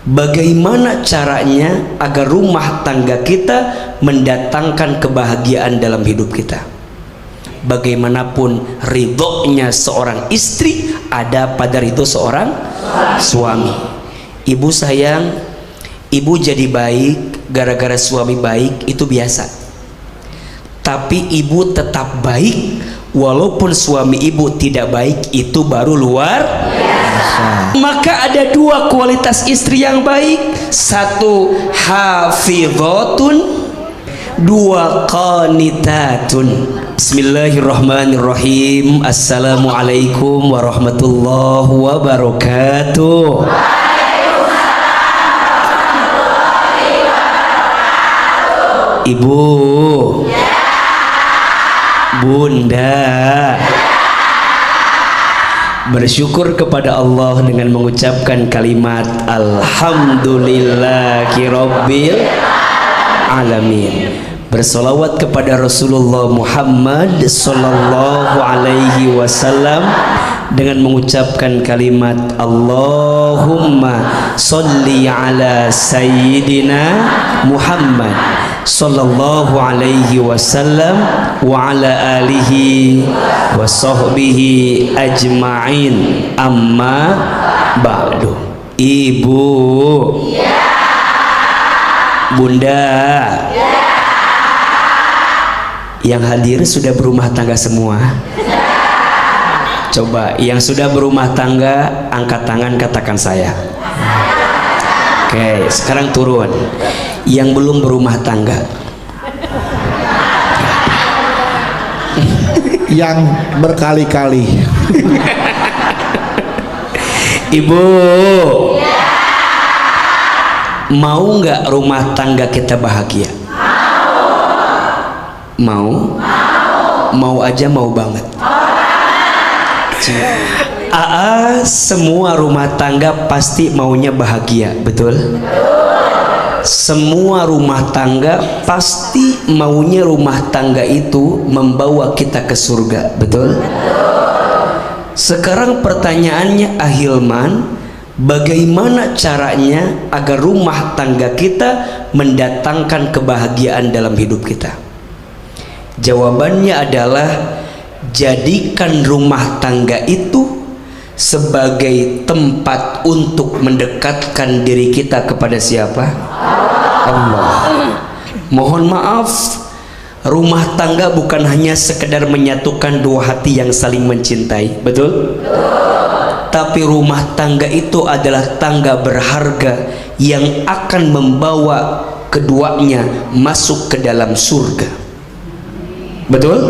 Bagaimana caranya agar rumah tangga kita mendatangkan kebahagiaan dalam hidup kita? Bagaimanapun ridhonya seorang istri ada pada ridho seorang suami. Ibu sayang, ibu jadi baik gara-gara suami baik, itu biasa. Tapi ibu tetap baik walaupun suami ibu tidak baik, itu baru luar biasa. Maka ada dua kualitas istri yang baik. Satu, hafidhatun. Dua, qanitatun. Bismillahirrahmanirrahim. Assalamualaikum warahmatullahi wabarakatuh. Ibu, Bunda, bersyukur kepada Allah dengan mengucapkan kalimat Alhamdulillahirabbil alamin. Bersolawat kepada Rasulullah Muhammad sallallahu alaihi wasallam dengan mengucapkan kalimat Allahumma sholli ala sayyidina Muhammad sallallahu alaihi wasallam wa ala alihi wa sahbihi ajma'in, amma ba'du. Ibu, Bunda, yang hadir sudah berumah tangga semua? Coba yang sudah berumah tangga angkat tangan, katakan saya. Oke, sekarang turun. Yang belum berumah tangga, yang berkali-kali. Ibu, mau nggak rumah tangga kita bahagia? Mau? Mau aja, mau banget. Semua rumah tangga pasti maunya bahagia, betul? Semua rumah tangga pasti maunya rumah tangga itu membawa kita ke surga, betul? Sekarang pertanyaannya, Ahilman, bagaimana caranya agar rumah tangga kita mendatangkan kebahagiaan dalam hidup kita? Jawabannya adalah jadikan rumah tangga itu sebagai tempat untuk mendekatkan diri kita kepada siapa? Allah. Mohon maaf, rumah tangga bukan hanya sekedar menyatukan dua hati yang saling mencintai, betul? Tapi rumah tangga itu adalah tangga berharga yang akan membawa keduanya masuk ke dalam surga. Betul?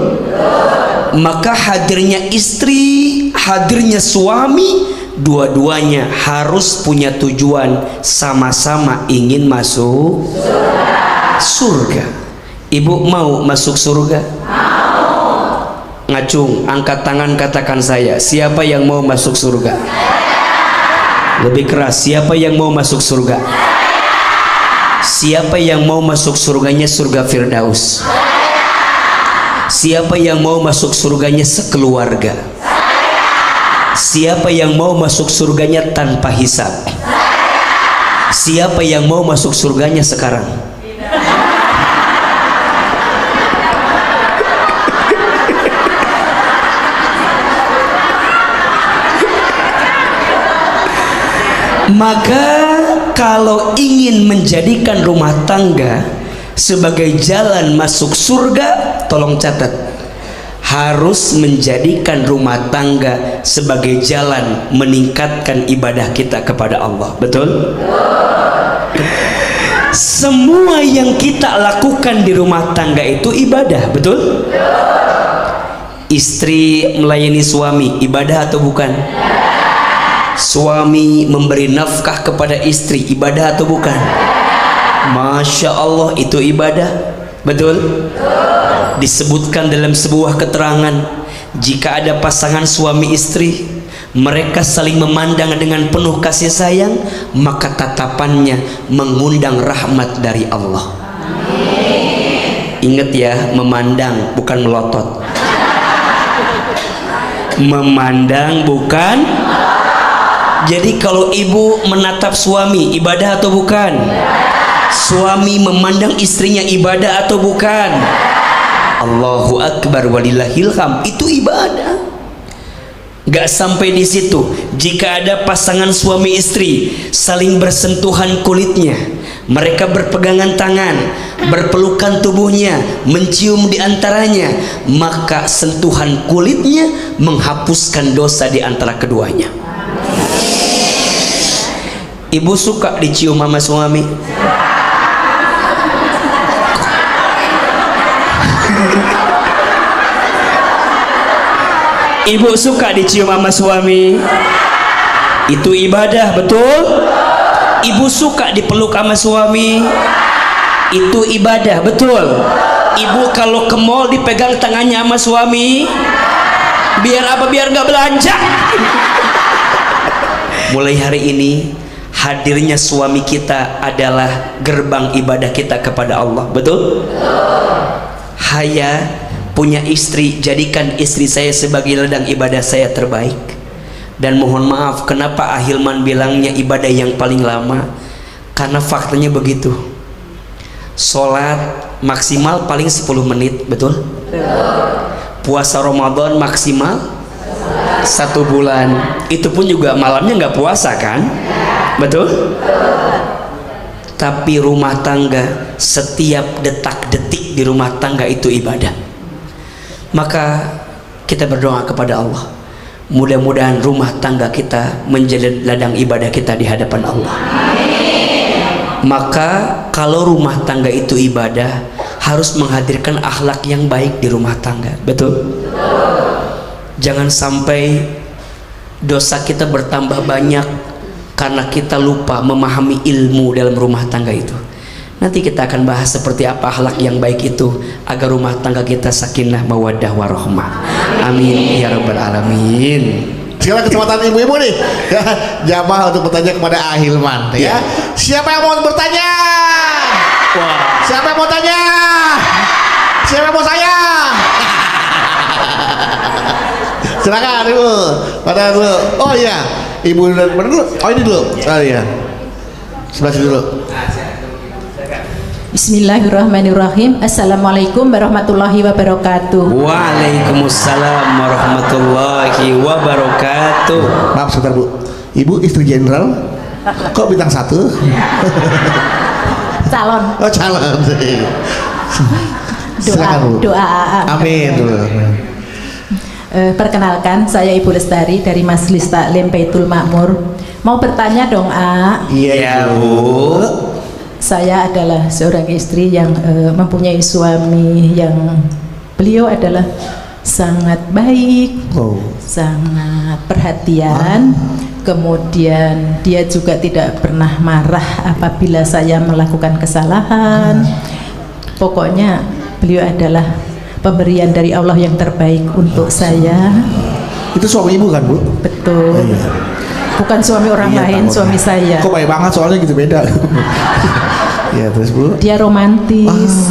Maka hadirnya istri, hadirnya suami, dua-duanya harus punya tujuan, sama-sama ingin masuk surga. Ibu mau masuk surga? Mau. Ngacung, angkat tangan, katakan saya. Siapa yang mau masuk surga? Lebih keras, siapa yang mau masuk surga? Siapa yang mau masuk surganya surga Firdaus? Siapa yang mau masuk surganya sekeluarga? Siapa yang mau masuk surganya tanpa hisab? Siapa yang mau masuk surganya sekarang? Maka kalau ingin menjadikan rumah tangga sebagai jalan masuk surga, tolong catat, harus menjadikan rumah tangga sebagai jalan meningkatkan ibadah kita kepada Allah. Betul? Semua yang kita lakukan di rumah tangga itu ibadah, betul? Istri melayani suami, ibadah atau bukan? Suami memberi nafkah kepada istri, ibadah atau bukan? Masya Allah, itu ibadah, betul? Disebutkan dalam sebuah keterangan, jika ada pasangan suami istri, mereka saling memandang dengan penuh kasih sayang, maka tatapannya mengundang rahmat dari Allah. Ingat ya, memandang bukan melotot. Memandang bukan Jadi kalau ibu menatap suami, ibadah atau bukan? Suami memandang istrinya, ibadah atau bukan? Allahu Akbar walillahil hamd, itu ibadah. Gak sampai di situ, jika ada pasangan suami istri saling bersentuhan kulitnya, mereka berpegangan tangan, berpelukan tubuhnya, mencium di antaranya, maka sentuhan kulitnya menghapuskan dosa di antara keduanya. Ibu suka dicium sama suami? Ibu suka dicium sama suami? Itu ibadah, betul? Ibu suka dipeluk sama suami? Itu ibadah, betul? Ibu kalau ke mall dipegang tangannya sama suami? Biar apa? Biar nggak belanja. Mulai hari ini hadirnya suami kita adalah gerbang ibadah kita kepada Allah, betul? Haya punya istri, jadikan istri saya sebagai ladang ibadah saya terbaik. Dan mohon maaf, kenapa Ahilman bilangnya ibadah yang paling lama? Karena faktanya begitu. Sholat maksimal paling 10 menit, betul? Puasa Ramadan maksimal 1 bulan. Itu pun juga malamnya nggak puasa kan? Betul? Tapi rumah tangga, setiap detak-detik di rumah tangga itu ibadah. Maka kita berdoa kepada Allah, mudah-mudahan rumah tangga kita menjadi ladang ibadah kita di hadapan Allah. Maka kalau rumah tangga itu ibadah, harus menghadirkan akhlak yang baik di rumah tangga, betul? Jangan sampai dosa kita bertambah banyak karena kita lupa memahami ilmu dalam rumah tangga itu. Nanti kita akan bahas seperti apa akhlak yang baik itu agar rumah tangga kita sakinah mawaddah warahmah. Amin ya rabbal alamin. Sekarang kesempatan ibu-ibu nih, ya, jamaah untuk bertanya kepada Ahilman, ya. Siapa yang mau bertanya? Wah. Siapa yang mau tanya? Siapa yang mau saya? Silakan ibu, pada dulu. Oh iya, ibu mana dulu? Oh ini dulu. Oh iya, sebelah sini dulu. Bismillahirrahmanirrahim. Assalamualaikum warahmatullahi wabarakatuh. Waalaikumsalam warahmatullahi wabarakatuh. Maaf sebentar bu, ibu istri jenderal, kok bintang 1? Calon. Oh calon. Silakan bu. Doa AA. Amin dulu. Perkenalkan, saya Ibu Lestari dari Majelis Taklim Baitul Makmur. Mau bertanya dong, A? Iya bu. Saya adalah seorang istri yang mempunyai suami yang beliau adalah sangat baik, sangat perhatian. Kemudian dia juga tidak pernah marah apabila saya melakukan kesalahan. Pokoknya beliau adalah pemberian dari Allah yang terbaik untuk saya. Itu suami ibu kan bu? Betul. Oh, iya. Bukan suami orang lain, suami saya. Kok baik banget soalnya gitu beda. Ya terus bu. Dia romantis.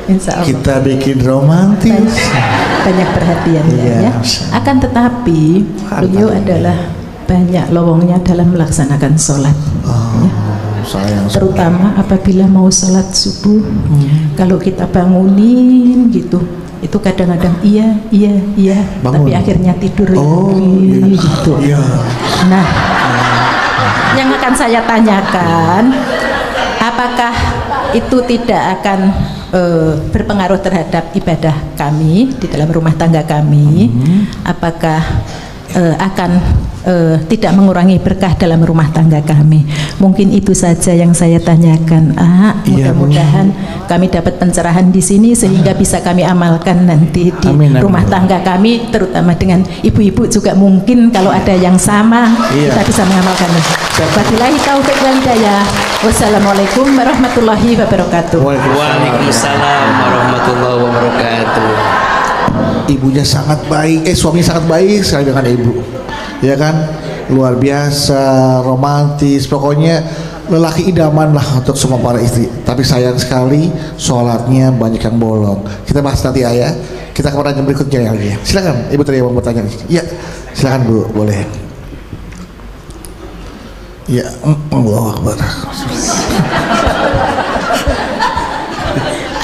Insya Allah. Kita bikin romantis. Banyak perhatian ya. Akan tetapi beliau adalah banyak lowongnya dalam melaksanakan sholat. Ya. Terutama apabila mau sholat subuh, kalau kita bangunin gitu, itu kadang-kadang iya, tapi akhirnya tidur lagi gitu. Iya. Nah, yang akan saya tanyakan, apakah itu tidak akan berpengaruh terhadap ibadah kami di dalam rumah tangga kami? Apakah akan tidak mengurangi berkah dalam rumah tangga kami? Mungkin itu saja yang saya tanyakan. Mudah-mudahan kami dapat pencerahan di sini sehingga bisa kami amalkan nanti di rumah tangga kami, terutama dengan ibu-ibu juga mungkin kalau ada yang sama kita bisa mengamalkannya. Wabillahi taufiq wal hidayah. Wassalamualaikum warahmatullahi wabarakatuh. Waalaikumsalam warahmatullahi wabarakatuh. Ibunya sangat baik, suaminya sangat baik sekali dengan ibu, ya kan, luar biasa, romantis, pokoknya lelaki idaman lah untuk semua para istri. Tapi sayang sekali sholatnya banyak yang bolong. Kita bahas nanti ayah. Kita ke pertanyaan berikutnya yang lagi. Silakan ibu tadi yang mau bertanya. Iya, silakan bu, boleh. Ya, Allahu Akbar.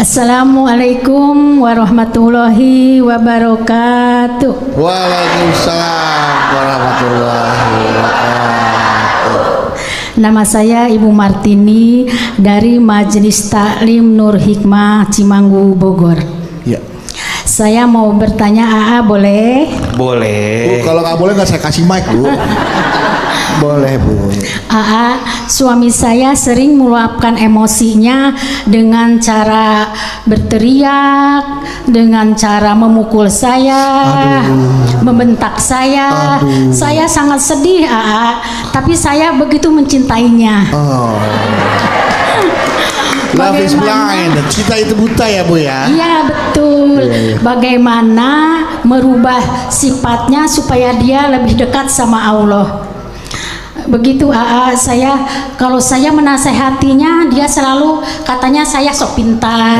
Assalamualaikum warahmatullahi wabarakatuh. Waalaikumsalam warahmatullahi wabarakatuh. Nama saya Ibu Martini dari Majelis Taklim Nur Hikmah Cimanggu Bogor. Ya. Saya mau bertanya, AA boleh? Boleh. Bu, kalau nggak boleh nggak saya kasih mic, Bu. Boleh, Bu. AA, suami saya sering meluapkan emosinya dengan cara berteriak, dengan cara memukul saya, membentak saya. Saya sangat sedih, AA, tapi saya begitu mencintainya. Oh. Love is blind. Cinta itu buta ya, Bu ya. Iya, betul. Bagaimana merubah sifatnya supaya dia lebih dekat sama Allah. Begitu AA, kalau saya menasehatinya, dia selalu katanya saya sok pintar,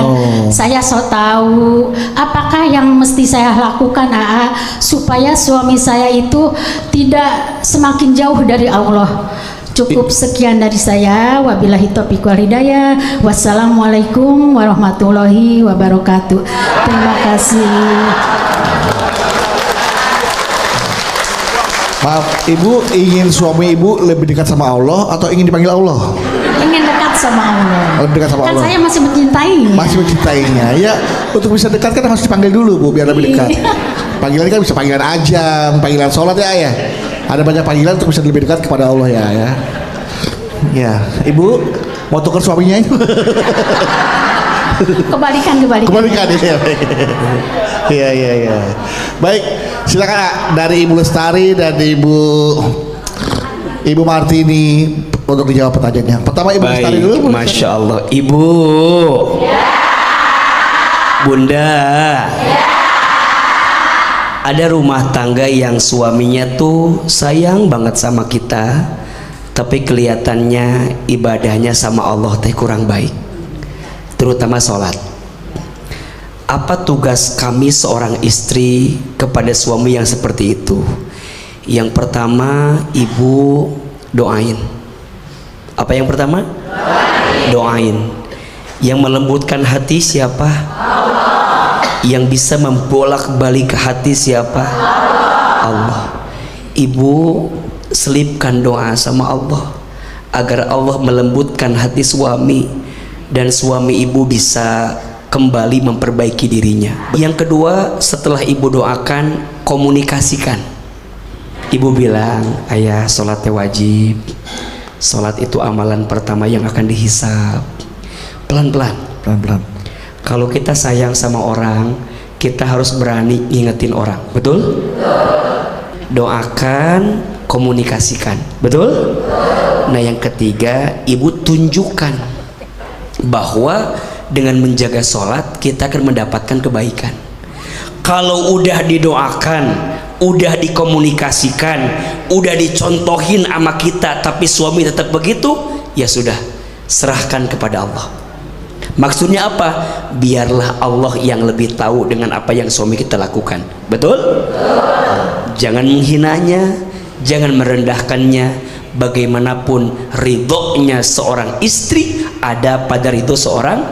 saya sok tahu. Apakah yang mesti saya lakukan, AA, supaya suami saya itu tidak semakin jauh dari Allah? Cukup sekian dari saya. Wabillahi taufiq wal hidayah. Wassalamualaikum warahmatullahi wabarakatuh. Terima kasih. Maaf, Ibu ingin suami Ibu lebih dekat sama Allah atau ingin dipanggil Allah? Ingin dekat sama Allah. Lebih dekat sama Kan Allah. saya masih mencintainya. Masih mencintainya. Ya, untuk bisa dekat kan harus dipanggil dulu, Bu, biar lebih dekat. Panggilan kan bisa panggilan ajam, panggilan sholat ya, Ayah. Ada banyak panggilan untuk bisa lebih dekat kepada Allah ya, ya. Ya, Ibu mau tukar suaminya? Kebalikan. Kebalikan ya. Iya, iya, iya. Baik, silakan A, dari Ibu Lestari dan Ibu Martini untuk dijawab pertanyaannya. Pertama Ibu Lestari dulu. Baik, Masya Allah. Ibu, Bunda, ada rumah tangga yang suaminya tuh sayang banget sama kita, tapi kelihatannya ibadahnya sama Allah teh kurang baik, terutama sholat. Apa tugas kami seorang istri kepada suami yang seperti itu? Yang pertama, Ibu doain. Apa yang pertama? Doain. Yang melembutkan hati siapa? Allah. Yang bisa membolak-balik hati siapa? Allah. Ibu selipkan doa sama Allah agar Allah melembutkan hati suami dan suami Ibu bisa kembali memperbaiki dirinya. Yang kedua, setelah Ibu doakan, komunikasikan. Ibu bilang, ayah, sholatnya wajib, sholat itu amalan pertama yang akan dihisab. Pelan-pelan. Kalau kita sayang sama orang, kita harus berani ngingetin orang. Betul? Doakan, komunikasikan. Betul? Nah, yang ketiga, Ibu tunjukkan bahwa dengan menjaga sholat kita akan mendapatkan kebaikan. Kalau udah didoakan, udah dikomunikasikan, udah dicontohin sama kita, tapi suami tetap begitu, ya sudah, serahkan kepada Allah. Maksudnya apa? Biarlah Allah yang lebih tahu dengan apa yang suami kita lakukan. Betul? Jangan menghinanya, jangan merendahkannya. Bagaimanapun ridhonya seorang istri ada pada ridho seorang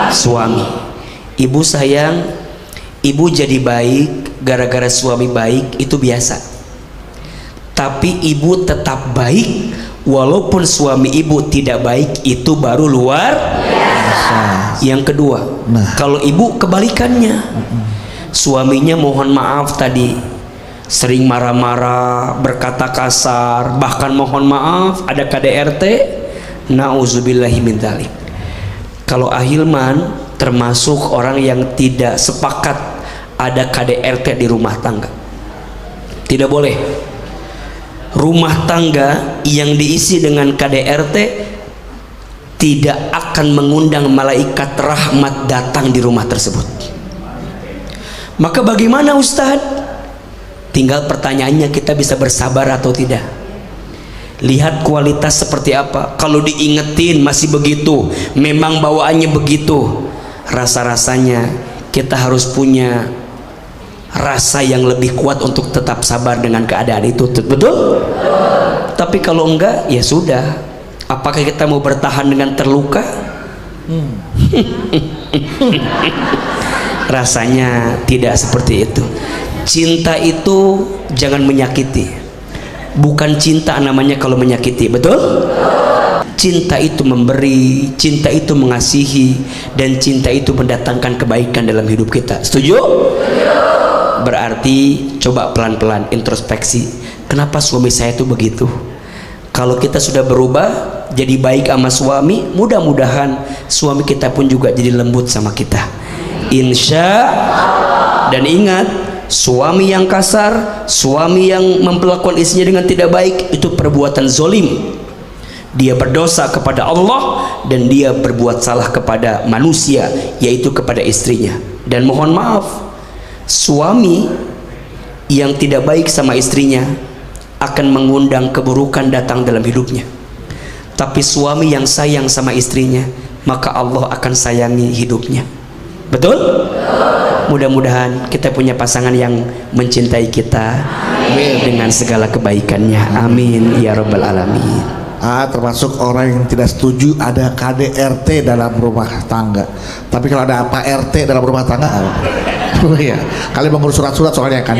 suami. Ibu sayang, Ibu jadi baik gara-gara suami baik, itu biasa. Tapi Ibu tetap baik walaupun suami Ibu tidak baik, itu baru luar biasa. Yang kedua, kalau Ibu kebalikannya, suaminya mohon maaf tadi sering marah-marah, berkata kasar, bahkan mohon maaf ada KDRT, nauzubillahi min dzalik. Kalau Ahilman termasuk orang yang tidak sepakat ada KDRT di rumah tangga. Tidak boleh. Rumah tangga yang diisi dengan KDRT tidak akan mengundang malaikat rahmat datang di rumah tersebut. Maka bagaimana Ustadz? Tinggal pertanyaannya, kita bisa bersabar atau tidak. Lihat kualitas seperti apa. Kalau diingetin masih begitu, memang bawaannya begitu, rasa-rasanya kita harus punya rasa yang lebih kuat untuk tetap sabar dengan keadaan itu, betul? Tapi kalau enggak, ya sudah. Apakah kita mau bertahan dengan terluka? Rasanya tidak seperti itu. Cinta itu jangan menyakiti. Bukan cinta namanya kalau menyakiti, betul? Cinta itu memberi, cinta itu mengasihi, dan cinta itu mendatangkan kebaikan dalam hidup kita. Setuju? Berarti coba pelan-pelan introspeksi. Kenapa suami saya itu begitu? Kalau kita sudah berubah jadi baik sama suami, mudah-mudahan suami kita pun juga jadi lembut sama kita, insya Allah. Dan ingat, suami yang kasar, suami yang memperlakukan istrinya dengan tidak baik, itu perbuatan zolim. Dia berdosa kepada Allah dan dia berbuat salah kepada manusia, yaitu kepada istrinya. Dan mohon maaf, suami yang tidak baik sama istrinya akan mengundang keburukan datang dalam hidupnya. Tapi suami yang sayang sama istrinya, maka Allah akan sayangi hidupnya. Betul? Mudah-mudahan kita punya pasangan yang mencintai kita dengan segala kebaikannya. Amin ya rabbal alamin. Termasuk orang yang tidak setuju ada KDRT dalam rumah tangga. Tapi kalau ada Pak RT dalam rumah tangga, oh iya, kalian mengurus surat-surat soalnya kan.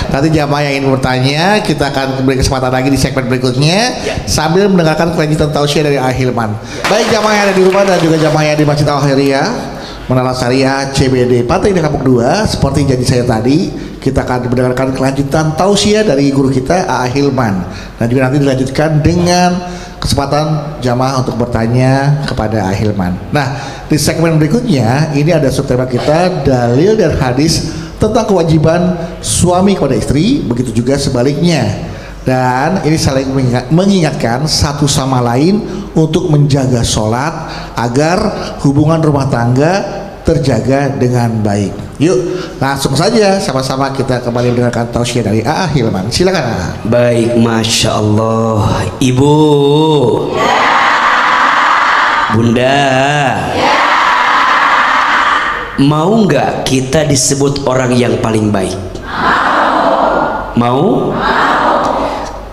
Nanti jamaah yang ingin bertanya, kita akan beri kesempatan lagi di segmen berikutnya sambil mendengarkan kelanjutan tausiah dari Ahilman. Baik jamaah yang ada di rumah dan juga jamaah yang di Masjid Al Khairiyah Menara Syariah CBD Pantai Indah Kapuk 2, seperti janji saya tadi, kita akan mendengarkan kelanjutan tausiah dari guru kita Ahilman, dan juga nanti dilanjutkan dengan kesempatan jamaah untuk bertanya kepada Ahilman. Nah, di segmen berikutnya ini ada subtema kita, dalil dan hadis tentang kewajiban suami kepada istri, begitu juga sebaliknya. Dan ini saling mengingatkan satu sama lain untuk menjaga sholat agar hubungan rumah tangga terjaga dengan baik. Yuk, langsung saja sama-sama kita kembali mendengarkan tausiah dari Ahilman. Silakan. Baik, masya Allah. Ibu, Bunda, mau nggak kita disebut orang yang paling baik? Mau?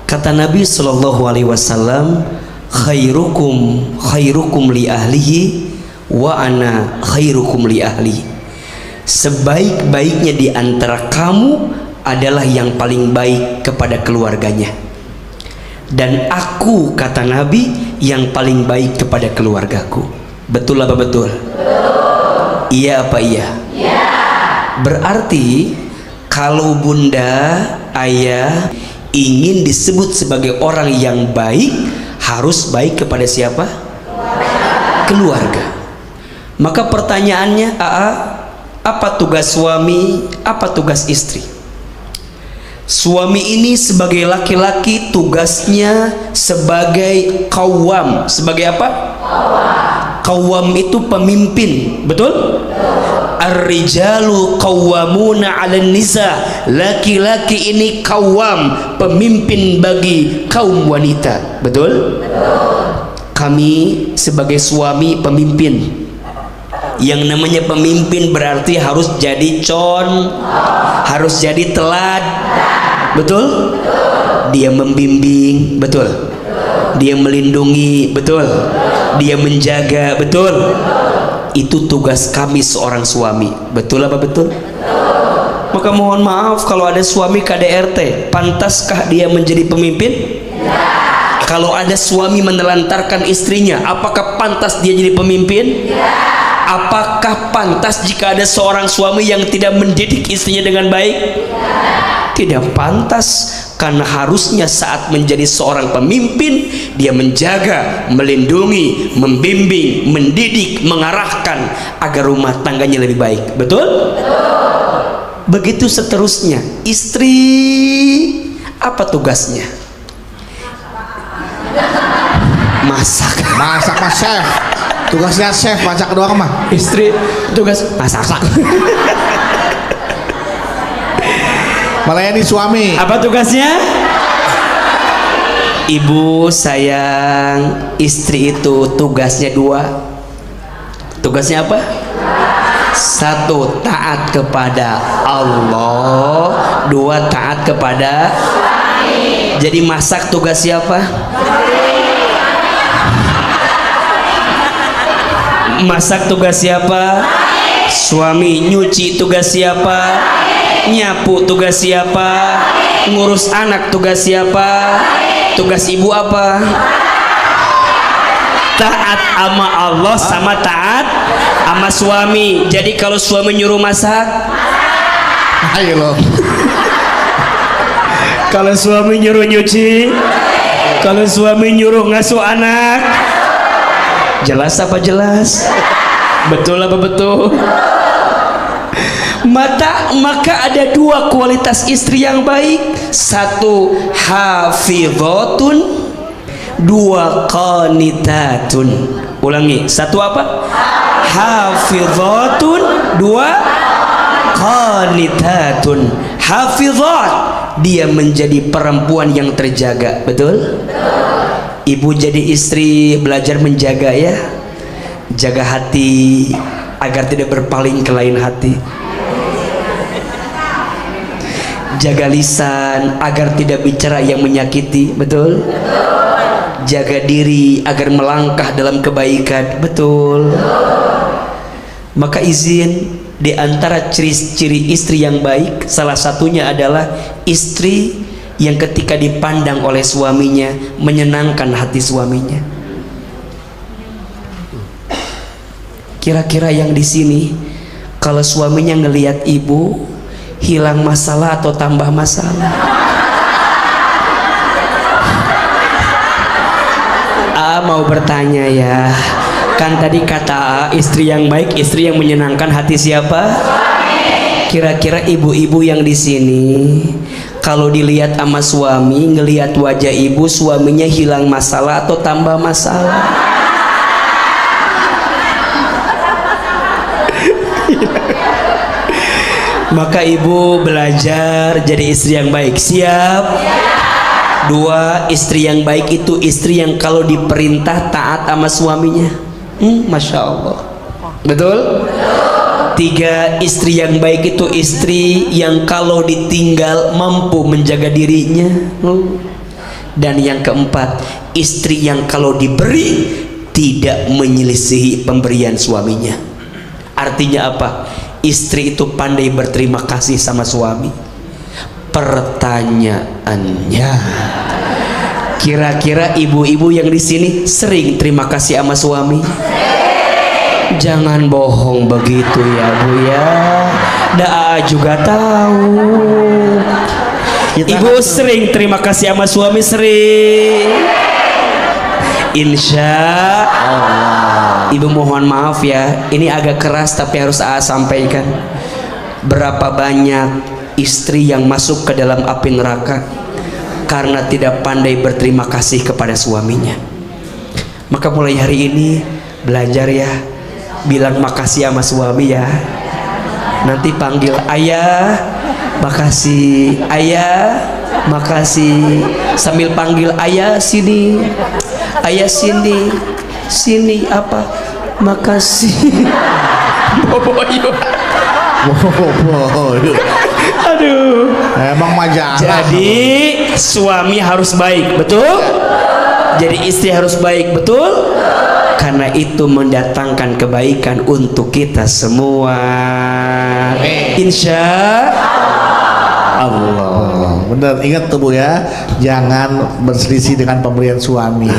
Kata Nabi Shallallahu Alaihi Wasallam, khairukum li ahlihi wa ana khairukum li ahli. Sebaik-baiknya di antara kamu adalah yang paling baik kepada keluarganya, dan aku, kata Nabi, yang paling baik kepada keluargaku. Betul apa betul? Iya apa iya? Berarti kalau bunda, ayah ingin disebut sebagai orang yang baik, harus baik kepada siapa? Keluarga. Maka pertanyaannya, apa tugas suami, apa tugas istri? Suami ini sebagai laki-laki tugasnya sebagai qawwam. Sebagai apa? Qawwam itu pemimpin, betul? Ar-rijalu qawwamuna 'alan nisa. Laki-laki ini qawwam, pemimpin bagi kaum wanita, betul? Kami sebagai suami pemimpin. Yang namanya pemimpin berarti harus jadi harus jadi telat, betul? Dia membimbing, betul? Dia melindungi, betul? Dia menjaga, betul? Itu tugas kami seorang suami. Betul apa betul? Maka mohon maaf kalau ada suami KDRT, pantaskah dia menjadi pemimpin? Kalau ada suami menelantarkan istrinya, apakah pantas dia jadi pemimpin? Apakah pantas jika ada seorang suami yang tidak mendidik istrinya dengan baik? Tidak pantas, karena harusnya saat menjadi seorang pemimpin dia menjaga, melindungi, membimbing, mendidik, mengarahkan agar rumah tangganya lebih baik. Betul? Begitu seterusnya. Istri apa tugasnya? Masak. Masak mas chef. Tugasnya chef, masak doang mah. Istri tugas masak. Melayani suami. Apa tugasnya? Ibu sayang, istri itu tugasnya dua. Tugasnya apa? Satu, taat kepada Allah. Dua, taat kepada. Jadi masak tugas siapa? Masak tugas siapa? Suami. Nyuci tugas siapa? Nyapu tugas siapa? Ngurus anak tugas siapa? Tugas ibu apa? Taat sama Allah sama taat sama suami. Jadi kalau suami nyuruh masak, ayo loh. kalau suami nyuruh nyuci, kalau suami nyuruh ngasuh anak, jelas apa jelas? Betul apa betul? Maka ada dua kualitas istri yang baik. Satu, hafidhatun. Dua, qanitatun. Ulangi. Satu apa? Hafidhatun. Dua, qanitatun. Hafidhat, dia menjadi perempuan yang terjaga. Betul? Ibu jadi istri belajar menjaga ya. Jaga hati agar tidak berpaling ke lain hati. Jaga lisan agar tidak bicara yang menyakiti. Betul? Jaga diri agar melangkah dalam kebaikan. Betul? Maka izin, di antara ciri-ciri istri yang baik, salah satunya adalah istri yang ketika dipandang oleh suaminya menyenangkan hati suaminya. Kira-kira yang di sini, kalau suaminya ngelihat ibu, hilang masalah atau tambah masalah? Mau bertanya ya, kan tadi kata istri yang baik, istri yang menyenangkan hati siapa? Kira-kira ibu-ibu yang di sini, kalau dilihat sama suami, ngelihat wajah ibu, suaminya hilang masalah atau tambah masalah? Maka ibu belajar jadi istri yang baik. Siap? Dua, istri yang baik itu istri yang kalau diperintah taat sama suaminya. Masya Allah. Betul? Tiga, istri yang baik itu istri yang kalau ditinggal mampu menjaga dirinya. Dan yang keempat, istri yang kalau diberi tidak menyelisihi pemberian suaminya. Artinya apa? Istri itu pandai berterima kasih sama suami. Pertanyaannya, kira-kira ibu-ibu yang di sini sering terima kasih sama suami? Jangan bohong begitu ya Bu ya. Daa juga tahu. Ibu sering terima kasih sama suami, sering. Insya Allah. Ibu mohon maaf ya, ini agak keras tapi harus sampaikan. Berapa banyak istri yang masuk ke dalam api neraka karena tidak pandai berterima kasih kepada suaminya. Maka mulai hari ini belajar ya, bilang makasih sama suami ya. Nanti panggil ayah, makasih ayah, makasih, sambil panggil ayah sini, ayah sini, sini apa, makasih. Boboyo. Aduh, emang majalah. Jadi suami harus baik, betul? Jadi istri harus baik, betul? Karena itu mendatangkan kebaikan untuk kita semua. Insya Allah. Benar, ingat tuh Bu ya, jangan berselisih dengan pemberian suami.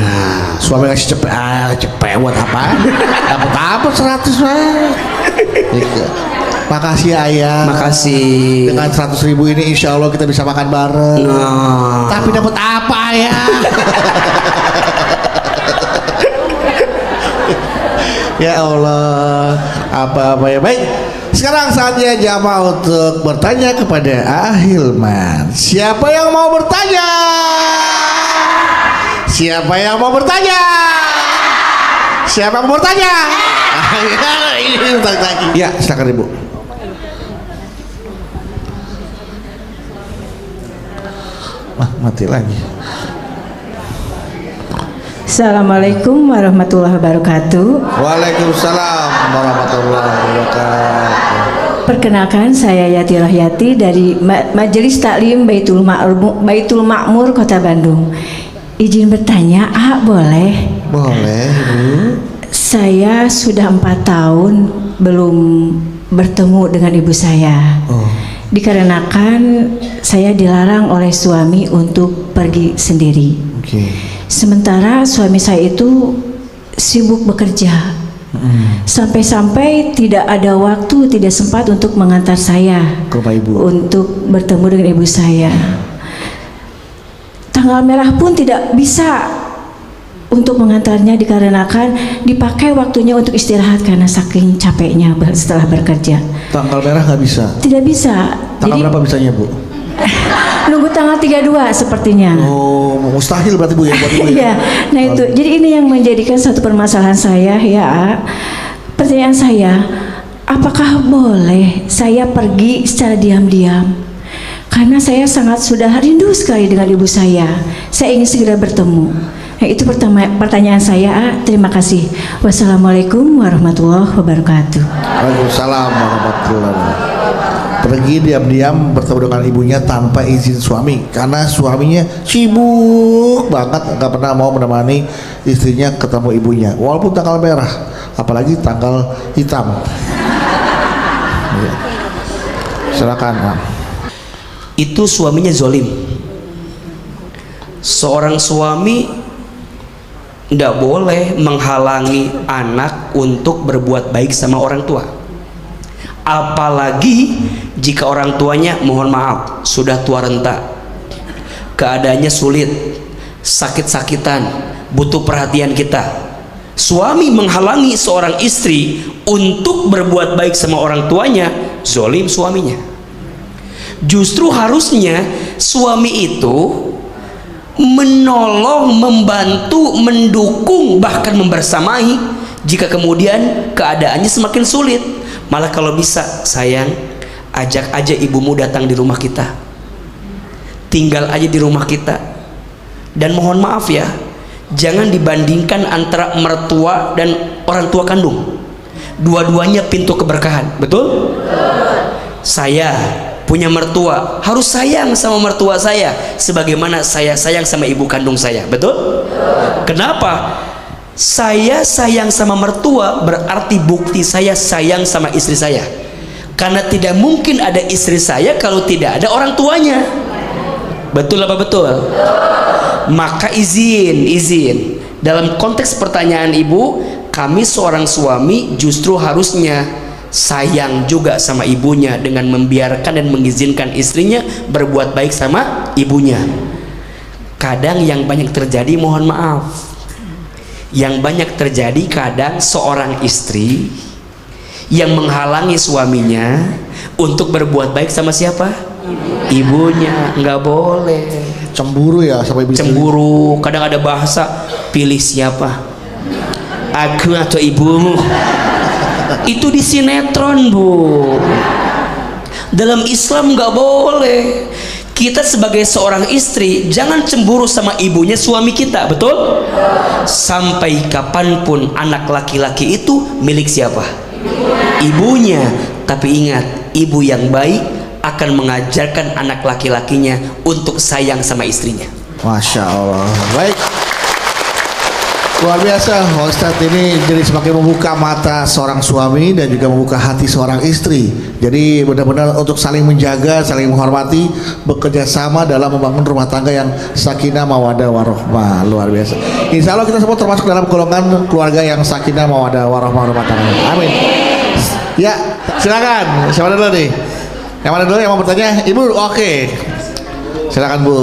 Suami ngasih cepet buat apa? Dapat apa 100 Makasih ayah. Makasih. Dengan 100.000 ini insya Allah kita bisa makan bareng. Tapi dapat apa ya? Ya Allah, apa-apa ya. Baik, sekarang saatnya jamaah untuk bertanya kepada Ahilman. Siapa yang mau bertanya? Siapa yang mau bertanya? Siapa yang mau bertanya? Ya, silakan Ibu. Mati lagi. Assalamualaikum warahmatullahi wabarakatuh. Waalaikumsalam warahmatullahi wabarakatuh. Perkenalkan, saya Yati Rohyati dari Majelis Taklim Baitul Makmur Kota Bandung. Izin bertanya, boleh? Boleh, Bu. Saya sudah 4 tahun belum bertemu dengan ibu saya. Dikarenakan saya dilarang oleh suami untuk pergi sendiri. Sementara suami saya itu sibuk bekerja. Sampai-sampai tidak ada waktu, tidak sempat untuk mengantar saya ke rumah ibu, untuk bertemu dengan ibu saya. Tanggal merah pun tidak bisa untuk mengantarnya dikarenakan dipakai waktunya untuk istirahat karena saking capeknya setelah bekerja. Tanggal merah nggak bisa? Tidak bisa. Tanggal berapa bisanya, Bu? Nunggu tanggal 32 sepertinya. Oh, mustahil berarti, Bu, ya, buat Ibu, ya? Iya, nah itu. Jadi ini yang menjadikan satu permasalahan saya, ya. Pertanyaan saya, apakah boleh saya pergi secara diam-diam? Karena saya sangat sudah rindu sekali dengan ibu saya. Saya ingin segera bertemu. Nah, itu pertanyaan saya. Terima kasih. Wassalamualaikum warahmatullahi wabarakatuh. Waalaikumsalam warahmatullahi wabarakatuh. Pergi diam-diam bertemu dengan ibunya tanpa izin suami, karena suaminya sibuk banget, nggak pernah mau menemani istrinya ketemu ibunya, walaupun tanggal merah, apalagi tanggal hitam. Silakan. Itu suaminya zolim. Seorang suami tidak boleh menghalangi anak untuk berbuat baik sama orang tua, apalagi jika orang tuanya, mohon maaf, sudah tua renta, keadaannya sulit, sakit-sakitan, butuh perhatian kita. Suami menghalangi seorang istri untuk berbuat baik sama orang tuanya, zolim suaminya. Justru harusnya suami itu menolong, membantu, mendukung, bahkan membersamai jika kemudian keadaannya semakin sulit. Malah kalau bisa, sayang, ajak aja ibumu datang di rumah kita, tinggal aja di rumah kita. Dan mohon maaf ya, jangan dibandingkan antara mertua dan orang tua kandung. Dua-duanya pintu keberkahan, betul? Saya punya mertua, harus sayang sama mertua saya sebagaimana saya sayang sama ibu kandung saya, betul? Kenapa? Saya sayang sama mertua berarti bukti saya sayang sama istri saya, karena tidak mungkin ada istri saya kalau tidak ada orang tuanya. Betul apa betul? Maka izin dalam konteks pertanyaan ibu, kami seorang suami justru harusnya sayang juga sama ibunya dengan membiarkan dan mengizinkan istrinya berbuat baik sama ibunya. Kadang yang banyak terjadi, mohon maaf, yang banyak terjadi kadang seorang istri yang menghalangi suaminya untuk berbuat baik sama siapa? Ibunya. Nggak boleh. Cemburu ya sama ibu. Cemburu. Kadang ada bahasa, pilih siapa, aku atau ibumu. Itu di sinetron, Bu. Dalam Islam nggak boleh. Kita sebagai seorang istri jangan cemburu sama ibunya suami kita, betul? Sampai kapanpun anak laki-laki itu milik siapa? Ibunya. Tapi ingat, ibu yang baik akan mengajarkan anak laki-lakinya untuk sayang sama istrinya. Masya Allah. Baik, luar biasa Ustadz ini, jadi semakin membuka mata seorang suami dan juga membuka hati seorang istri. Jadi benar-benar untuk saling menjaga, saling menghormati, bekerja sama dalam membangun rumah tangga yang sakinah mawaddah warahmah. Luar biasa. Insya Allah kita semua termasuk dalam golongan keluarga yang sakinah mawaddah warahmah rumah tangga. Amin. Ya, silakan. Siapa dulu nih? Yang mana dulu yang mau bertanya? Ibu, oke. Silakan, Bu.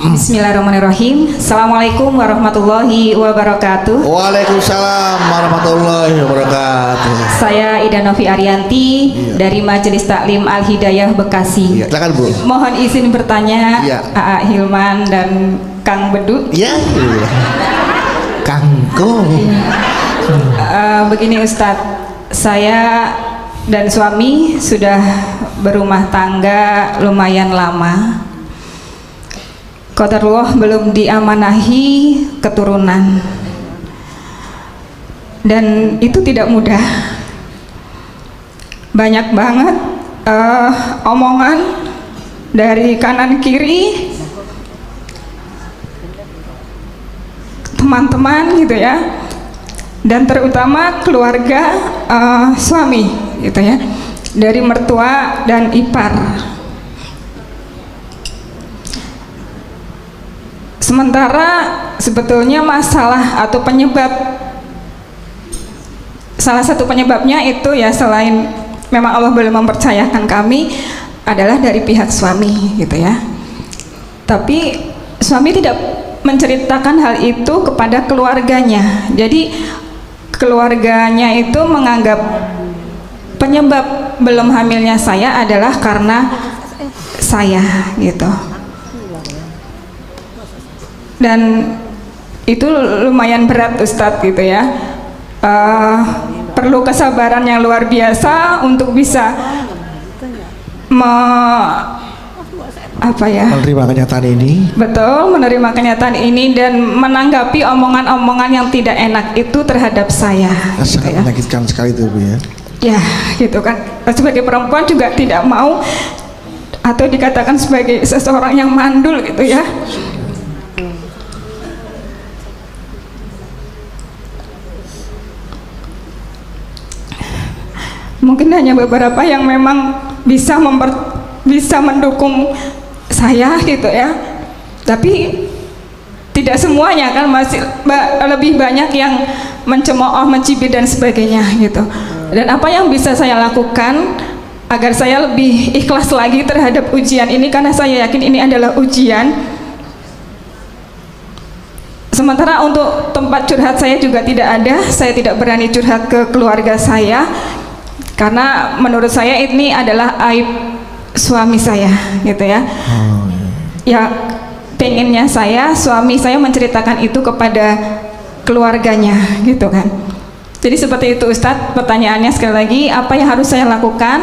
Bismillahirrahmanirrahim. Assalamualaikum warahmatullahi wabarakatuh. Waalaikumsalam warahmatullahi wabarakatuh. Saya Ida Novi Arianti dari Majelis Taklim Al Hidayah Bekasi. Silakan, Bu. Mohon izin bertanya, Aa Hilman dan Kang Bedu. Iya. Kangko. Begini Ustadz, saya dan suami sudah berumah tangga lumayan lama. qadarullah belum diamanahi keturunan, dan itu tidak mudah. Banyak banget omongan dari kanan kiri teman-teman gitu ya, dan terutama keluarga suami gitu ya, dari mertua dan ipar. Sementara sebetulnya masalah atau salah satu penyebabnya itu ya, selain memang Allah belum mempercayakan kami, adalah dari pihak suami gitu ya. Tapi suami tidak menceritakan hal itu kepada keluarganya. Jadi keluarganya itu menganggap penyebab belum hamilnya saya adalah karena saya gitu. Dan itu lumayan berat Ustadz gitu ya. Perlu kesabaran yang luar biasa untuk bisa menerima kenyataan ini. Betul, menerima kenyataan ini dan menanggapi omongan-omongan yang tidak enak itu terhadap saya. Sangat menyakitkan sekali itu, Bu ya. Ya, gitu kan. Sebagai perempuan juga tidak mau atau dikatakan sebagai seseorang yang mandul gitu ya. Mungkin hanya beberapa yang memang bisa mendukung saya gitu ya, tapi tidak semuanya kan, masih lebih banyak yang mencemooh, mencibir dan sebagainya gitu. Dan apa yang bisa saya lakukan agar saya lebih ikhlas lagi terhadap ujian ini, karena saya yakin ini adalah ujian. Sementara untuk tempat curhat saya juga tidak ada, saya tidak berani curhat ke keluarga saya, karena menurut saya ini adalah aib suami saya gitu ya. Ya pengennya suami saya menceritakan itu kepada keluarganya gitu kan. Jadi seperti itu Ustadz, pertanyaannya sekali lagi, apa yang harus saya lakukan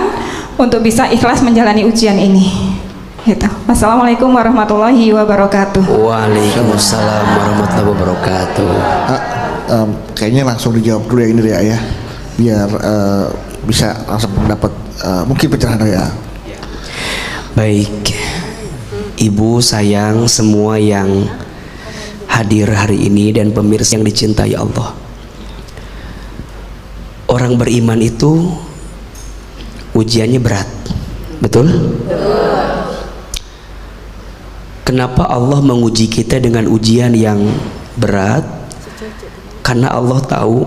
untuk bisa ikhlas menjalani ujian ini gitu. Wassalamualaikum warahmatullahi wabarakatuh. Waalaikumsalam warahmatullahi wabarakatuh. Kayaknya langsung dijawab dulu ya ini ya, biar bisa langsung mendapat mungkin pencerahan ya. Baik, Ibu sayang semua yang hadir hari ini dan pemirsa yang dicintai Allah. Orang beriman itu ujiannya berat, betul? Kenapa Allah menguji kita dengan ujian yang berat? Karena Allah tahu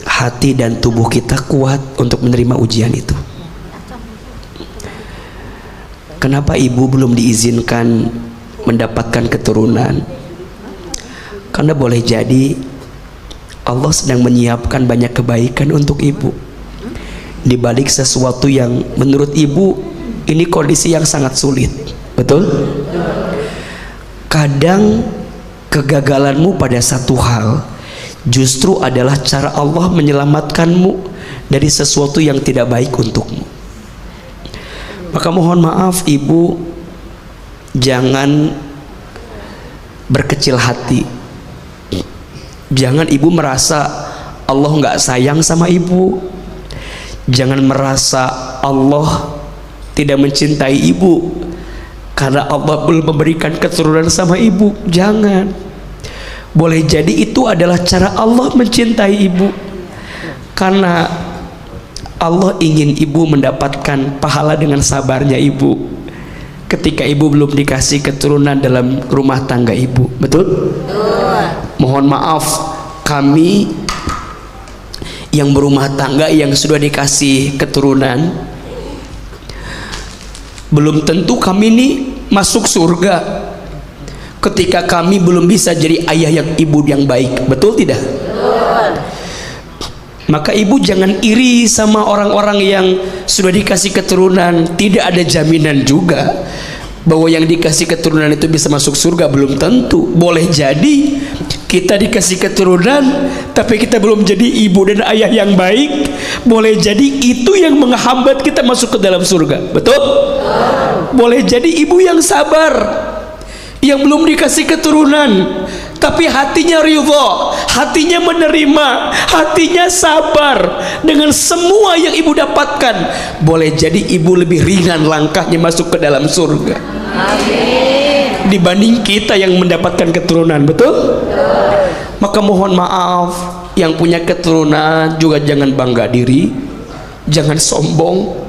hati dan tubuh kita kuat untuk menerima ujian itu. Kenapa ibu belum diizinkan mendapatkan keturunan? Karena boleh jadi Allah sedang menyiapkan banyak kebaikan untuk ibu, di balik sesuatu yang menurut ibu ini kondisi yang sangat sulit, betul? Kadang kegagalanmu pada satu hal justru adalah cara Allah menyelamatkanmu dari sesuatu yang tidak baik untukmu. Maka mohon maaf ibu, jangan berkecil hati. Jangan ibu merasa Allah nggak sayang sama ibu. Jangan merasa Allah tidak mencintai ibu karena Allah belum memberikan keturunan sama ibu. Jangan. Boleh jadi itu adalah cara Allah mencintai ibu, karena Allah ingin ibu mendapatkan pahala dengan sabarnya ibu ketika ibu belum dikasih keturunan dalam rumah tangga ibu. Betul? Mohon maaf, kami yang berumah tangga yang sudah dikasih keturunan, belum tentu kami ini masuk surga ketika kami belum bisa jadi ayah yang ibu yang baik. Betul tidak? Maka ibu jangan iri sama orang-orang yang sudah dikasih keturunan. Tidak ada jaminan juga bahwa yang dikasih keturunan itu bisa masuk surga. Belum tentu. Boleh jadi kita dikasih keturunan tapi kita belum jadi ibu dan ayah yang baik. Boleh jadi itu yang menghambat kita masuk ke dalam surga. Betul? Boleh jadi ibu yang sabar, yang belum dikasih keturunan, tapi hatinya ridho, hatinya menerima, hatinya sabar dengan semua yang ibu dapatkan, boleh jadi ibu lebih ringan langkahnya masuk ke dalam surga. Amin. Dibanding kita yang mendapatkan keturunan, betul? Maka mohon maaf, yang punya keturunan juga jangan bangga diri, jangan sombong.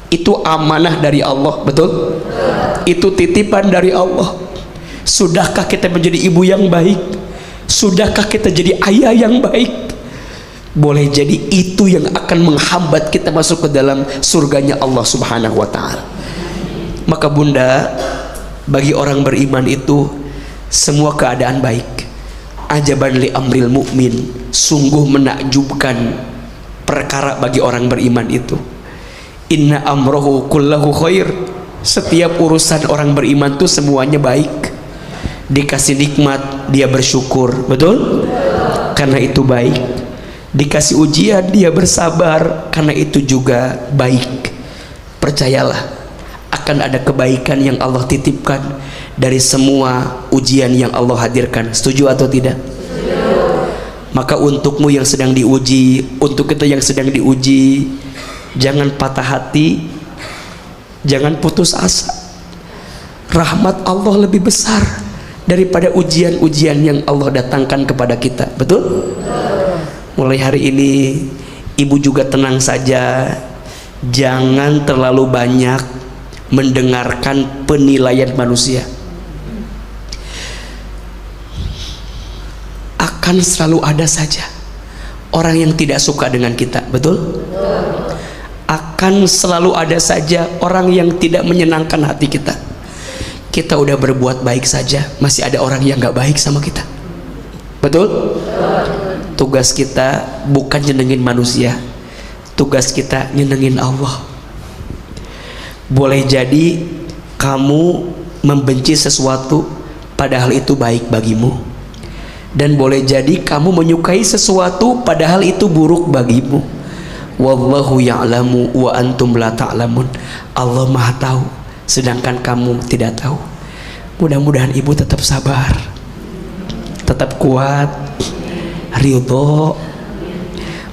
Itu amanah dari Allah, betul? Itu titipan dari Allah. Sudahkah kita menjadi ibu yang baik? Sudahkah kita jadi ayah yang baik? Boleh jadi itu yang akan menghambat kita masuk ke dalam surganya Allah Subhanahu wa ta'ala. Maka bunda, bagi orang beriman itu semua keadaan baik. Ajaban li amril mu'min, sungguh menakjubkan perkara bagi orang beriman itu. Inna amrohu kullahu khair. Setiap urusan orang beriman itu semuanya baik. Dikasih nikmat dia bersyukur, betul? Karena itu baik. Dikasih ujian dia bersabar, karena itu juga baik. Percayalah, akan ada kebaikan yang Allah titipkan dari semua ujian yang Allah hadirkan. Setuju atau tidak? Maka untukmu yang sedang diuji, untuk kita yang sedang diuji, jangan patah hati, jangan putus asa. Rahmat Allah lebih besar daripada ujian-ujian yang Allah datangkan kepada kita, betul? Mulai hari ini ibu juga tenang saja, jangan terlalu banyak mendengarkan penilaian manusia. Akan selalu ada saja orang yang tidak suka dengan kita, betul? Akan selalu ada saja orang yang tidak menyenangkan hati kita. Kita udah berbuat baik saja, masih ada orang yang gak baik sama kita, betul? Tugas kita bukan nyenengin manusia, tugas kita nyenengin Allah. Boleh jadi kamu membenci sesuatu padahal itu baik bagimu, dan boleh jadi kamu menyukai sesuatu padahal itu buruk bagimu. Wallahu ya'lamu wa antum la ta'lamun. Allah Maha tahu sedangkan kamu tidak tahu. Mudah-mudahan ibu tetap sabar, tetap kuat, ridho.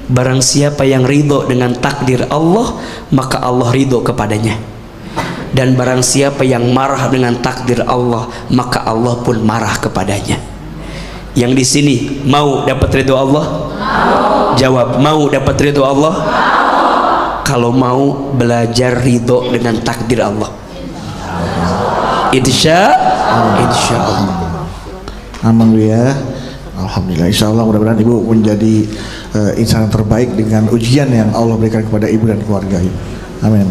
Barang siapa yang ridho dengan takdir Allah, maka Allah ridho kepadanya. Dan barang siapa yang marah dengan takdir Allah, maka Allah pun marah kepadanya. Yang di sini mau dapat ridho Allah? Mau. Jawab, mau dapat ridho Allah? Mau. Kalau mau, belajar ridho dengan takdir Allah. Insya Allah. Alhamdulillah. Alhamdulillah. Insya Allah mudah-mudahan ibu menjadi insan yang terbaik dengan ujian yang Allah berikan kepada ibu dan keluarga ibu. Amin.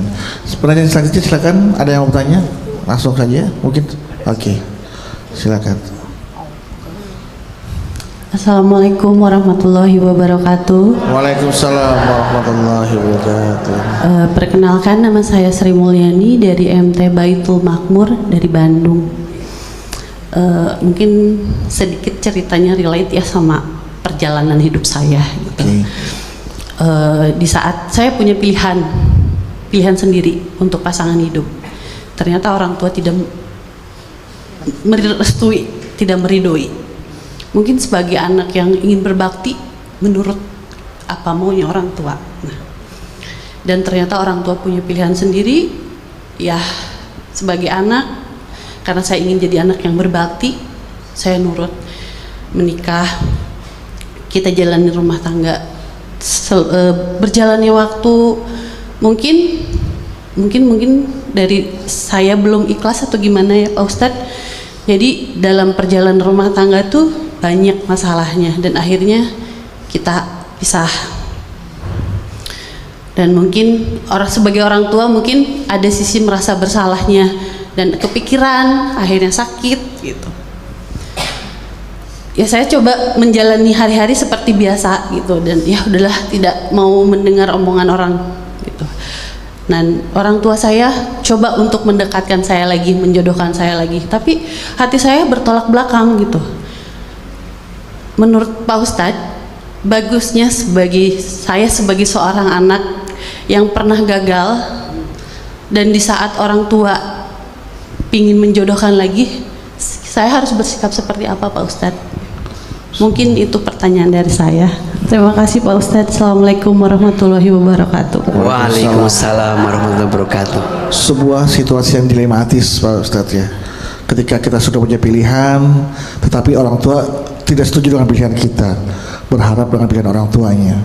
Pertanyaan selanjutnya silakan. Ada yang mau bertanya? Langsung saja mungkin. Oke. Silakan. Assalamualaikum warahmatullahi wabarakatuh. Waalaikumsalam warahmatullahi wabarakatuh. Perkenalkan, nama saya Sri Mulyani dari MT Baitul Makmur dari Bandung. Mungkin sedikit ceritanya relate ya sama perjalanan hidup saya gitu. Di saat saya punya pilihan sendiri untuk pasangan hidup, ternyata orang tua tidak merestui, tidak meridoi. Mungkin sebagai anak yang ingin berbakti menurut apa maunya orang tua. Nah, dan ternyata orang tua punya pilihan sendiri. Ya, sebagai anak, karena saya ingin jadi anak yang berbakti, saya nurut, menikah, kita jalani rumah tangga. Berjalannya waktu, mungkin dari saya belum ikhlas atau gimana ya Pak Ustadz. Jadi dalam perjalanan rumah tangga tuh banyak masalahnya dan akhirnya kita pisah. Dan mungkin sebagai orang tua mungkin ada sisi merasa bersalahnya dan kepikiran, akhirnya sakit gitu. Ya saya coba menjalani hari-hari seperti biasa gitu, dan ya udahlah, tidak mau mendengar omongan orang gitu. Dan orang tua saya coba untuk mendekatkan saya lagi, menjodohkan saya lagi, tapi hati saya bertolak belakang gitu. Menurut Pak Ustadz, bagusnya saya sebagai seorang anak yang pernah gagal, dan di saat orang tua pingin menjodohkan lagi, Saya harus bersikap seperti apa Pak Ustadz? Mungkin itu pertanyaan dari saya. Terima kasih Pak Ustadz. Assalamualaikum warahmatullahi wabarakatuh. Waalaikumsalam warahmatullahi wabarakatuh. Sebuah situasi yang dilematis Pak Ustadz ya. Ketika kita sudah punya pilihan, tetapi orang tua tidak setuju dengan pilihan kita, berharap dengan pilihan orang tuanya,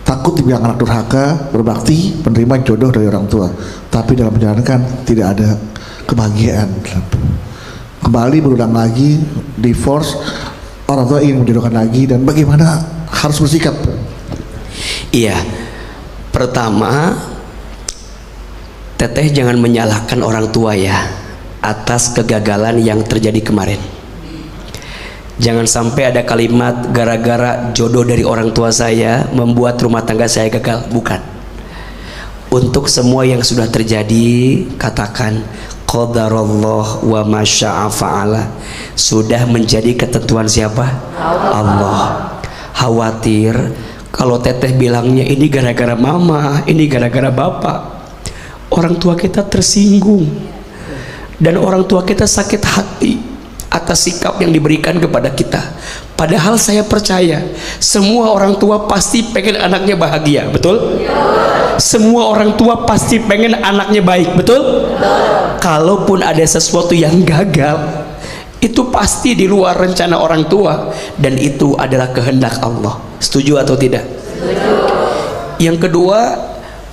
takut dibilang anak durhaka, berbakti, menerima jodoh dari orang tua, tapi dalam menjalankan tidak ada kebahagiaan. Kembali berulang lagi, divorce, orang tua ingin menjodohkan lagi, dan bagaimana harus bersikap? Iya, pertama Teteh jangan menyalahkan orang tua ya atas kegagalan yang terjadi kemarin. Jangan sampai ada kalimat gara-gara jodoh dari orang tua saya membuat rumah tangga saya gagal. Bukan. Untuk semua yang sudah terjadi, katakan qadarullah wa masya'a fa'ala. Sudah menjadi ketentuan siapa? Allah. Khawatir kalau Teteh bilangnya ini gara-gara mama, ini gara-gara bapak, orang tua kita tersinggung dan orang tua kita sakit hati atas sikap yang diberikan kepada kita. Padahal saya percaya semua orang tua pasti pengen anaknya bahagia, betul? Semua orang tua pasti pengen anaknya baik, betul? Kalaupun ada sesuatu yang gagal, itu pasti di luar rencana orang tua, dan itu adalah kehendak Allah. Setuju atau tidak? Setuju. Yang kedua,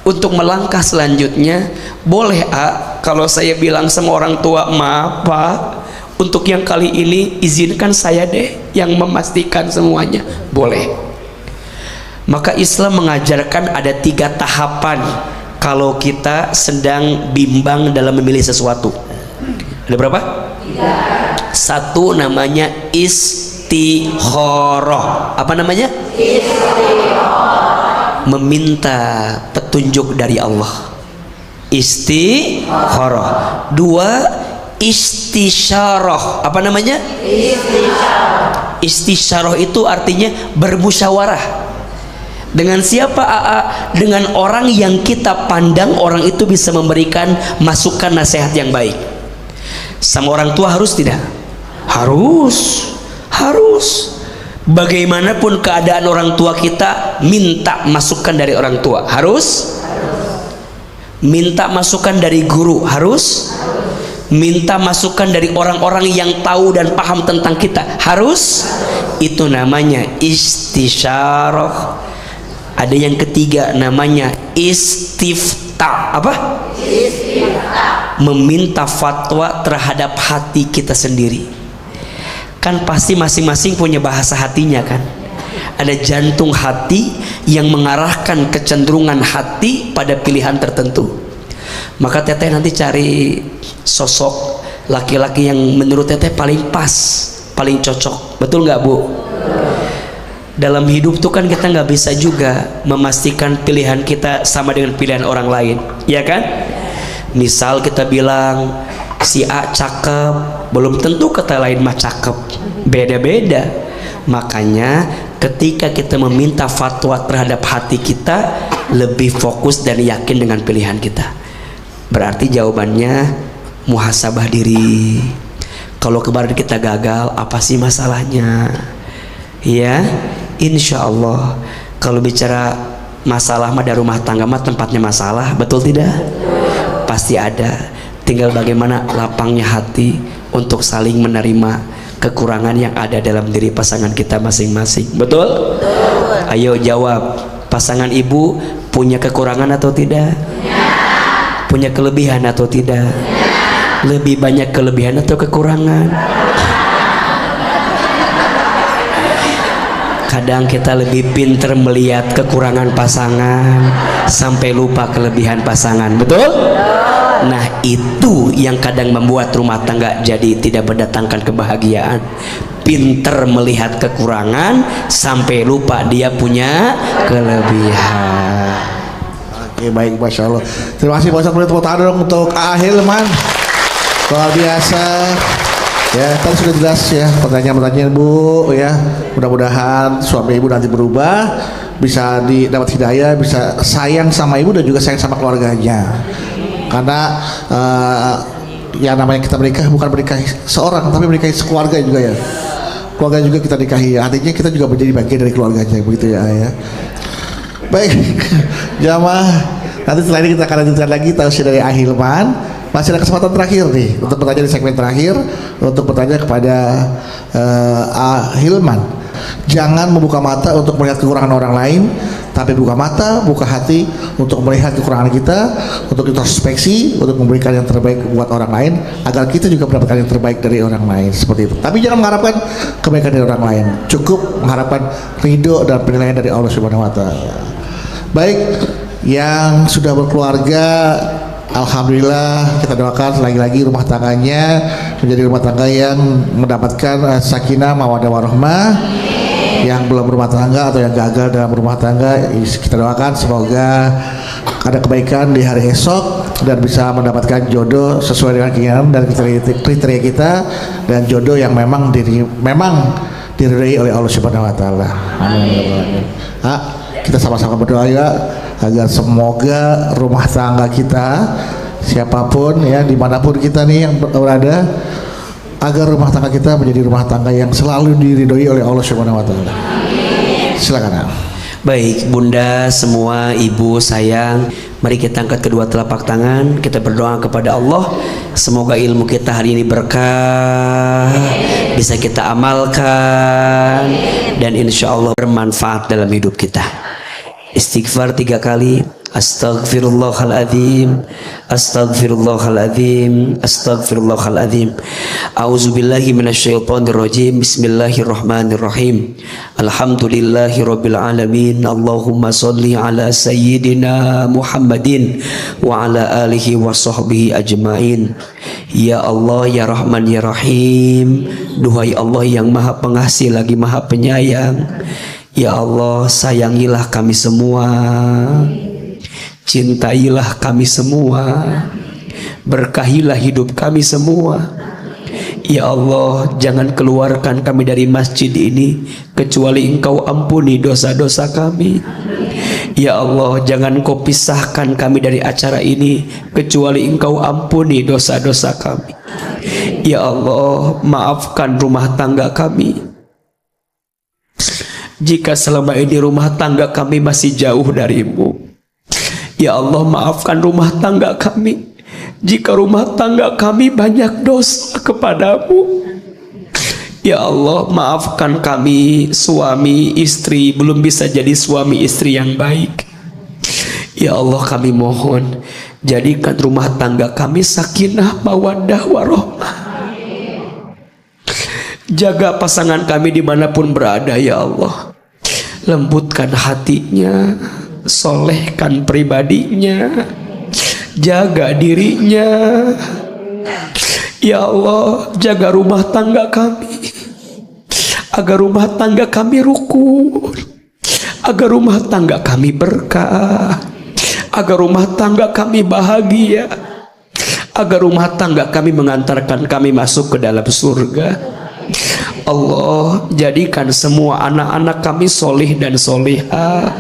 untuk melangkah selanjutnya, boleh kalau saya bilang sama orang tua, maaf Pak, untuk yang kali ini izinkan saya deh yang memastikan semuanya. Boleh. Maka Islam mengajarkan ada 3 tahapan kalau kita sedang bimbang dalam memilih sesuatu. Ada berapa? 3. Satu namanya istikharah. Apa namanya? Istikharah. Meminta petunjuk dari Allah. Istikharah. 2, istisyarah. Apa namanya? Istisyarah. Istisyarah itu artinya bermusyawarah. Dengan siapa AA? Dengan orang yang kita pandang orang itu bisa memberikan masukan nasihat yang baik. Sama orang tua harus tidak? Harus. Bagaimanapun keadaan orang tua kita, minta masukan dari orang tua. Harus. Minta masukan dari guru. Harus. Minta masukan dari orang-orang yang tahu dan paham tentang kita. Harus. Itu namanya istisyarah. Ada yang ketiga namanya istifta. Apa? Istifta. Meminta fatwa terhadap hati kita sendiri. Kan pasti masing-masing punya bahasa hatinya kan. Ada jantung hati yang mengarahkan kecenderungan hati pada pilihan tertentu. Maka Teteh nanti cari sosok laki-laki yang menurut Teteh paling pas, paling cocok. Betul nggak Bu? Dalam hidup tuh kan kita nggak bisa juga memastikan pilihan kita sama dengan pilihan orang lain, ya kan? Misal kita bilang si A cakep, belum tentu kata lain mah cakep, beda-beda. Makanya ketika kita meminta fatwa terhadap hati kita, lebih fokus dan yakin dengan pilihan kita. Berarti jawabannya muhasabah diri. Kalau kemarin kita gagal, apa sih masalahnya? Ya, insya Allah kalau bicara masalah mah dari rumah tangga mah tempatnya masalah, betul tidak? Pasti ada. Tinggal bagaimana lapangnya hati untuk saling menerima kekurangan yang ada dalam diri pasangan kita masing-masing. Betul? Ayo jawab. Pasangan ibu punya kekurangan atau tidak? Punya kelebihan atau tidak? Lebih banyak kelebihan atau kekurangan? Kadang kita lebih pinter melihat kekurangan pasangan sampai lupa kelebihan pasangan. Betul? Nah itu yang kadang membuat rumah tangga jadi tidak mendatangkan kebahagiaan. Pinter melihat kekurangan sampai lupa dia punya kelebihan. Oke, baik, Masya Allah. Terima kasih Pak Ustadz. Boleh tepuk tangan dong untuk A. Hilman. Luar biasa. Ya, tadi sudah jelas ya pertanyaan-pertanyaan Bu ya. Mudah-mudahan suami ibu nanti berubah, bisa dapat hidayah, bisa sayang sama ibu dan juga sayang sama keluarganya. Karena ya namanya kita menikah bukan menikahi seorang tapi menikahi sekeluarga juga ya. Keluarga juga kita nikahi ya. Artinya kita juga menjadi bagian dari keluarganya begitu ya ya. Baik, jamaah. Nanti setelah ini kita akan lanjutkan lagi tausiah dari Ahilman. Masih ada kesempatan terakhir nih untuk bertanya di segmen terakhir untuk bertanya kepada Ahilman. Jangan membuka mata untuk melihat kekurangan orang lain, tapi buka mata, buka hati untuk melihat kekurangan kita, untuk introspeksi, untuk memberikan yang terbaik buat orang lain, agar kita juga mendapatkan yang terbaik dari orang lain seperti itu. Tapi jangan mengharapkan kebaikan dari orang lain, cukup mengharapkan ridho dan penilaian dari Allah Subhanahu Wa Taala. Baik, yang sudah berkeluarga, alhamdulillah kita doakan lagi-lagi rumah tangganya menjadi rumah tangga yang mendapatkan sakinah, mawaddah warahmah. Yang belum berumah tangga atau yang gagal dalam rumah tangga, kita doakan semoga ada kebaikan di hari esok dan bisa mendapatkan jodoh sesuai dengan keinginan dan kriteria kita, dan jodoh yang memang diridhai oleh Allah Subhanahu Wa Taala. Amin. Kita sama-sama berdoa ya agar semoga rumah tangga kita, siapapun ya dimanapun kita nih yang berada, agar rumah tangga kita menjadi rumah tangga yang selalu diridhoi oleh Allah Subhanahu Wa Taala. Silakan. Baik, Bunda semua, Ibu sayang, mari kita angkat kedua telapak tangan, kita berdoa kepada Allah. Semoga ilmu kita hari ini berkah, bisa kita amalkan, dan insya Allah bermanfaat dalam hidup kita. Istighfar 3 kali. Astaghfirullahaladzim, astaghfirullahaladzim, astaghfirullahaladzim. A'udzubillahi minasyaitonirrajim. Bismillahirrahmanirrahim. Alhamdulillahirabbil alamin. Allahumma sholli ala sayyidina Muhammadin wa ala alihi wa sahbihi ajmain. Ya Allah, ya Rahman, ya Rahim. Duhai Allah yang Maha Pengasih lagi Maha Penyayang, ya Allah, sayangilah kami semua, cintailah kami semua, berkahilah hidup kami semua. Ya Allah, jangan keluarkan kami dari masjid ini kecuali Engkau ampuni dosa-dosa kami. Ya Allah, jangan Kau pisahkan kami dari acara ini kecuali Engkau ampuni dosa-dosa kami. Ya Allah, maafkan rumah tangga kami jika selama ini rumah tangga kami masih jauh darimu. Ya Allah, maafkan rumah tangga kami jika rumah tangga kami banyak dosa kepadamu. Ya Allah, maafkan kami suami istri belum bisa jadi suami istri yang baik. Ya Allah, kami mohon jadikan rumah tangga kami sakinah, mawaddah, warahmah. Jaga pasangan kami dimanapun berada ya Allah. Lembutkan hatinya, solehkan pribadinya, jaga dirinya. Ya Allah, jaga rumah tangga kami agar rumah tangga kami rukun, agar rumah tangga kami berkah, agar rumah tangga kami bahagia, agar rumah tangga kami mengantarkan kami masuk ke dalam surga. Allah, jadikan semua anak-anak kami solih dan solihah.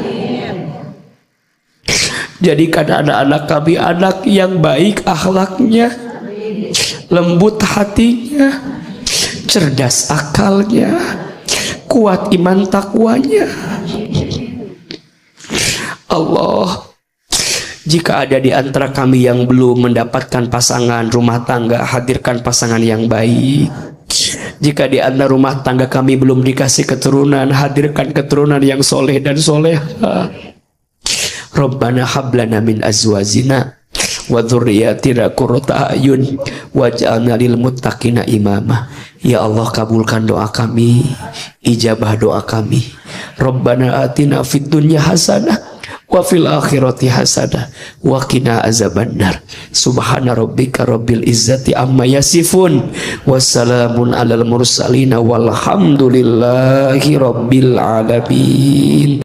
Jadikan anak-anak kami anak yang baik akhlaknya, lembut hatinya, cerdas akalnya, kuat iman takwanya. Allah, jika ada di antara kami yang belum mendapatkan pasangan rumah tangga, hadirkan pasangan yang baik. Jika di antara rumah tangga kami belum dikasih keturunan, hadirkan keturunan yang soleh dan soleha. Rabbana hablana min azwajina wa dzurriyyatina qurrata a'yun waj'alna lil muttaqina imama. Ya Allah, kabulkan doa kami, ijabah doa kami. Rabbana atina fid dunya hasanah wa fil akhirati hasanah wa qina azabannar. Subhana rabbika rabbil izzati amma yasifun wassalamun alal mursalin walhamdulillahi rabbil alamin.